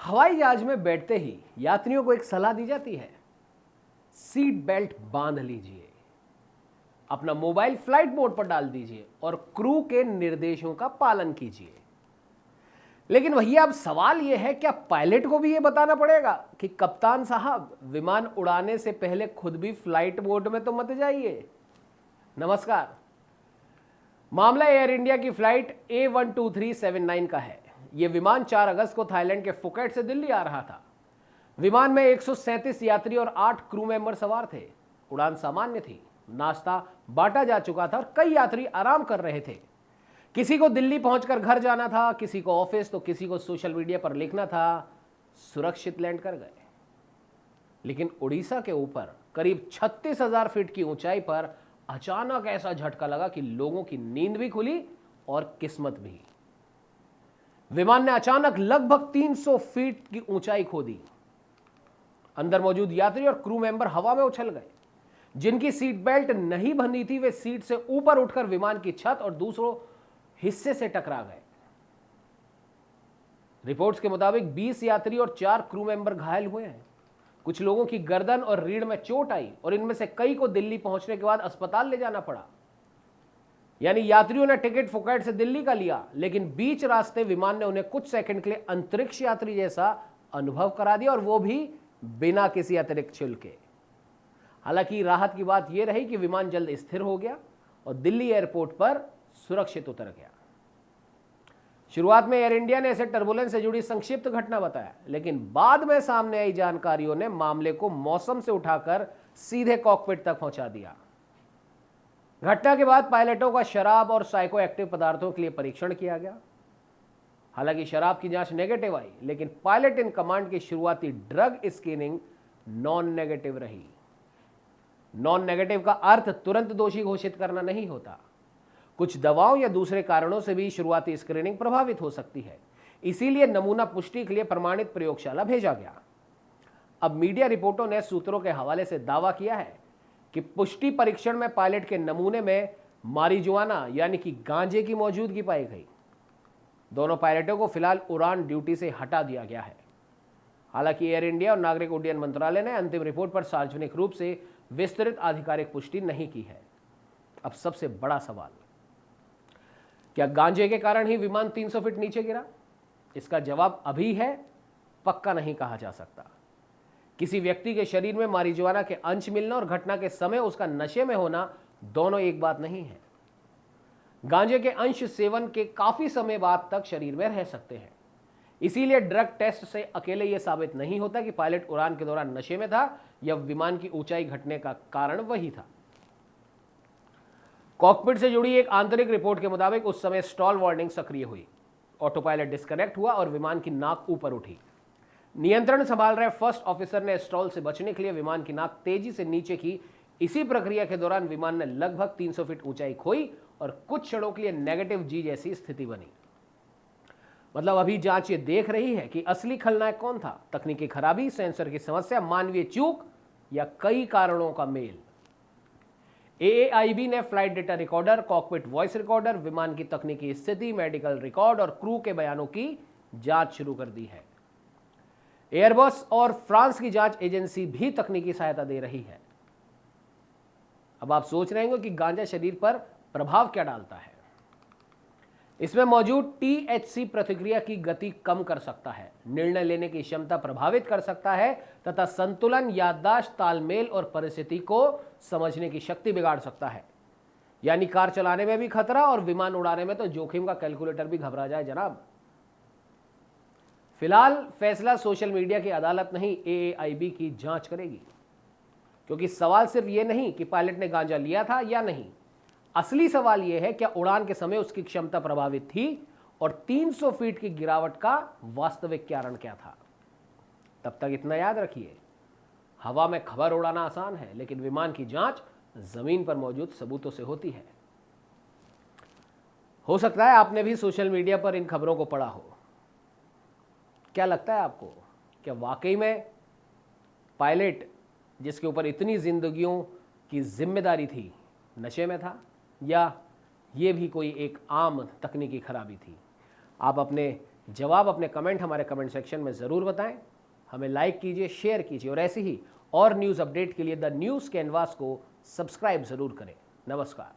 हवाई जहाज में बैठते ही यात्रियों को एक सलाह दी जाती है, सीट बेल्ट बांध लीजिए, अपना मोबाइल फ्लाइट मोड पर डाल दीजिए और क्रू के निर्देशों का पालन कीजिए। लेकिन भैया अब सवाल यह है, क्या पायलट को भी यह बताना पड़ेगा कि कप्तान साहब विमान उड़ाने से पहले खुद भी फ्लाइट मोड में तो मत जाइए। नमस्कार, मामला एयर इंडिया की फ्लाइट A12379 का है। यह विमान 4 अगस्त को थाईलैंड के फुकेट से दिल्ली आ रहा था। विमान में 137 यात्री और 8 क्रू मेंबर सवार थे। उड़ान सामान्य थी, नाश्ता बांटा जा चुका था और कई यात्री आराम कर रहे थे। किसी को दिल्ली पहुंचकर घर जाना था, किसी को ऑफिस, तो किसी को सोशल मीडिया पर लिखना था। सुरक्षित लैंड कर गए। लेकिन उड़ीसा के ऊपर करीब 36,000 फीट की ऊंचाई पर अचानक ऐसा झटका लगा कि लोगों की नींद भी खुली और किस्मत भी। विमान ने अचानक लगभग 300 फीट की ऊंचाई खो दी। अंदर मौजूद यात्री और क्रू मेंबर हवा में उछल गए। जिनकी सीट बेल्ट नहीं बंधी थी वे सीट से ऊपर उठकर विमान की छत और दूसरों हिस्से से टकरा गए। रिपोर्ट्स के मुताबिक 20 यात्री और 4 क्रू मेंबर घायल हुए हैं। कुछ लोगों की गर्दन और रीढ़ में चोट आई और इनमें से कई को दिल्ली पहुंचने के बाद अस्पताल ले जाना पड़ा। यानी यात्रियों ने टिकट फुकेट से दिल्ली का लिया, लेकिन बीच रास्ते विमान ने उन्हें कुछ सेकंड के लिए अंतरिक्ष यात्री जैसा अनुभव करा दिया, और वो भी बिना किसी अतिरिक्त शुल्क के। हालांकि राहत की बात यह रही कि विमान जल्द स्थिर हो गया और दिल्ली एयरपोर्ट पर सुरक्षित उतर गया। शुरुआत में एयर इंडिया ने इसे टर्बुलेंस से जुड़ी संक्षिप्त घटना बताया, लेकिन बाद में सामने आई जानकारियों ने मामले को मौसम से उठाकर सीधे कॉकपिट तक पहुंचा दिया। घटना के बाद पायलटों का शराब और साइको एक्टिव पदार्थों के लिए परीक्षण किया गया। हालांकि शराब की जांच नेगेटिव आई, लेकिन पायलट इन कमांड की शुरुआती ड्रग स्क्रीनिंग नॉन नेगेटिव रही। नॉन नेगेटिव का अर्थ तुरंत दोषी घोषित करना नहीं होता। कुछ दवाओं या दूसरे कारणों से भी शुरुआती स्क्रीनिंग प्रभावित हो सकती है। इसीलिए नमूना पुष्टि के लिए प्रमाणित प्रयोगशाला भेजा गया। अब मीडिया रिपोर्टों ने सूत्रों के हवाले से दावा किया है कि पुष्टि परीक्षण में पायलट के नमूने में मारिजुआना यानी कि गांजे की मौजूदगी पाई गई। दोनों पायलटों को फिलहाल उड़ान ड्यूटी से हटा दिया गया है। हालांकि एयर इंडिया और नागरिक उड्डयन मंत्रालय ने अंतिम रिपोर्ट पर सार्वजनिक रूप से विस्तृत आधिकारिक पुष्टि नहीं की है। अब सबसे बड़ा सवाल, क्या गांजे के कारण ही विमान 300 फीट नीचे गिरा? इसका जवाब अभी है, पक्का नहीं कहा जा सकता। किसी व्यक्ति के शरीर में मारिजुआना के अंश मिलना और घटना के समय उसका नशे में होना दोनों एक बात नहीं है। गांजे के अंश सेवन के काफी समय बाद तक शरीर में रह सकते हैं। इसीलिए ड्रग टेस्ट से अकेले यह साबित नहीं होता कि पायलट उड़ान के दौरान नशे में था या विमान की ऊंचाई घटने का कारण वही था। कॉकपिट से जुड़ी एक आंतरिक रिपोर्ट के मुताबिक उस समय स्टॉल वार्निंग सक्रिय हुई, ऑटो पायलट डिस्कनेक्ट हुआ और विमान की नाक ऊपर उठी। नियंत्रण संभाल रहे फर्स्ट ऑफिसर ने स्टॉल से बचने के लिए विमान की नाक तेजी से नीचे की। इसी प्रक्रिया के दौरान विमान ने लगभग 300 फीट ऊंचाई खोई और कुछ क्षणों के लिए नेगेटिव जी जैसी स्थिति बनी। मतलब अभी जांच ये देख रही है कि असली खलनायक कौन था, तकनीकी खराबी, सेंसर की समस्या, मानवीय चूक या कई कारणों का मेल। AAIB ने flight data recorder, cockpit voice recorder, विमान की तकनीकी स्थिति, मेडिकल रिकॉर्ड और क्रू के बयानों की जांच शुरू कर दी है। एयरबस और फ्रांस की जांच एजेंसी भी तकनीकी सहायता दे रही है। अब आप सोच रहे होंगे कि गांजा शरीर पर प्रभाव क्या डालता है। इसमें मौजूद THC प्रतिक्रिया की गति कम कर सकता है, निर्णय लेने की क्षमता प्रभावित कर सकता है तथा संतुलन, याददाश्त, तालमेल और परिस्थिति को समझने की शक्ति बिगाड़ सकता है। यानी कार चलाने में भी खतरा और विमान उड़ाने में तो जोखिम का कैलकुलेटर भी घबरा जाए जनाब। फिलहाल फैसला सोशल मीडिया की अदालत नहीं, AAIB की जांच करेगी। क्योंकि सवाल सिर्फ ये नहीं कि पायलट ने गांजा लिया था या नहीं, असली सवाल यह है क्या उड़ान के समय उसकी क्षमता प्रभावित थी और 300 फीट की गिरावट का वास्तविक कारण क्या था। तब तक इतना याद रखिए, हवा में खबर उड़ाना आसान है, लेकिन विमान की जांच जमीन पर मौजूद सबूतों से होती है। हो सकता है आपने भी सोशल मीडिया पर इन खबरों को पढ़ा हो। क्या लगता है आपको, क्या वाकई में पायलट जिसके ऊपर इतनी जिंदगियों की जिम्मेदारी थी नशे में था, या ये भी कोई एक आम तकनीकी खराबी थी? आप अपने जवाब अपने कमेंट हमारे कमेंट सेक्शन में ज़रूर बताएं। हमें लाइक कीजिए, शेयर कीजिए और ऐसे ही और न्यूज़ अपडेट के लिए द न्यूज़ कैनवास को सब्सक्राइब ज़रूर करें। नमस्कार।